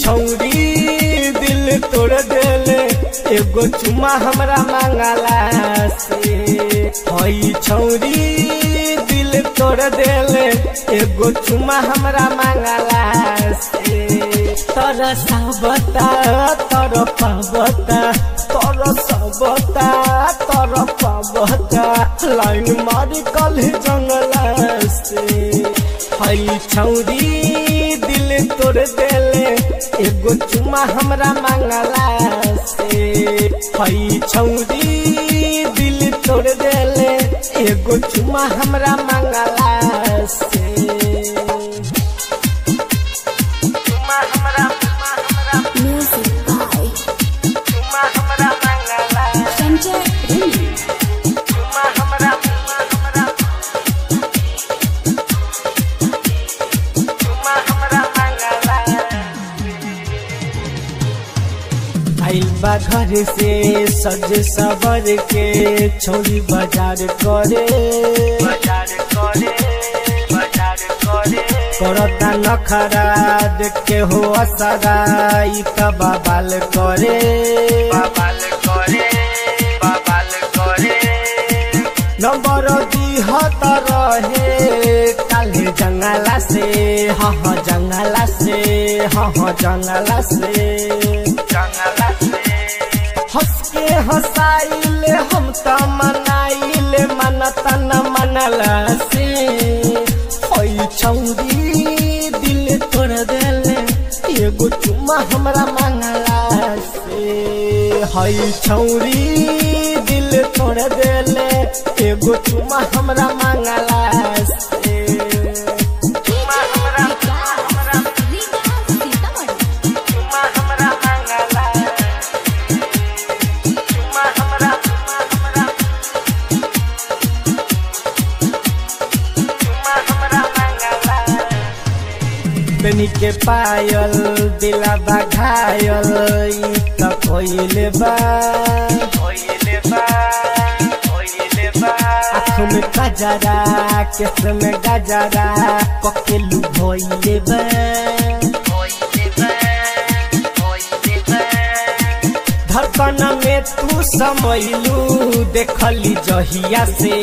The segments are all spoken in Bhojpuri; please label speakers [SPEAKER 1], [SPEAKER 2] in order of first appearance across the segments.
[SPEAKER 1] छौरी दिल तोड़ देले एगो चुमा हमरा मांगला से। हई छौरी दिल तोड़ देले एगो चुमा हमरा मांगला से। तोरा सबता तोरा पावता तोरा सबता तोरा पावता लाइन मारी कल जंगला से। हई छौरी दिल तोड़ देले एगो चुमा हमरा मांगला से। हई छौरी दिल तोड़ देले एगो चुमा हमरा मांगला से। आइल बा घर से सज सवर के छोड़ी बाजार करे करता नखरा देख के हो असरा ई त बाबाल करे नंबर दिहत रहे काले जंगला से हाँ जंगला से हाँ जंगला से। हंस के हंसाइले हम त मनाइले मनता न मनला से। हई छौरी दिल तोड़ देले एगो चुमा हमरा मांगला से। हई छौरी दिल तोड़ देले एगो चुमा हमरा मांगला से। बेनी के पायल दिला घायल ई त कोइले बा आँख में गजरा केस में गजरा ककेलू भइले बा। धड़कन में तू समैलू देखली जहिया से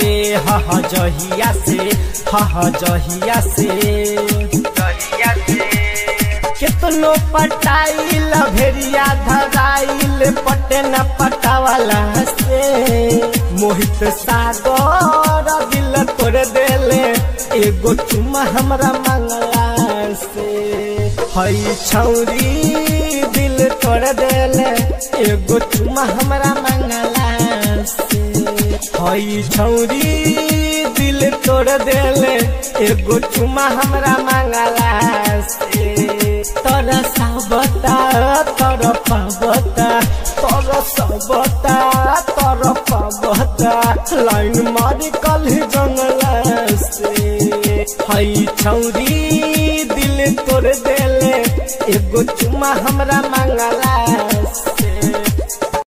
[SPEAKER 1] हाँ जहिया से हाँ जहिया से। कितनो पटाइल भेड़िया धराइल पटे न पटावाला से। मोहित सागर दिल तोड़ देले एगो चुमा हमरा मांगला से। हई छौरी दिल तोड़ देले एगो चुमा हमरा मांगला से। हई छौरी दिल तोड़ देले एगो चुमा हमरा मांगला से। तोरा सबता तोरा पावता तोरा सबता तोरा पावता लाइन मारी कल जंगला से। हई छौरी दिल तोड़ देले एगो चुमा हमरा मांगला से।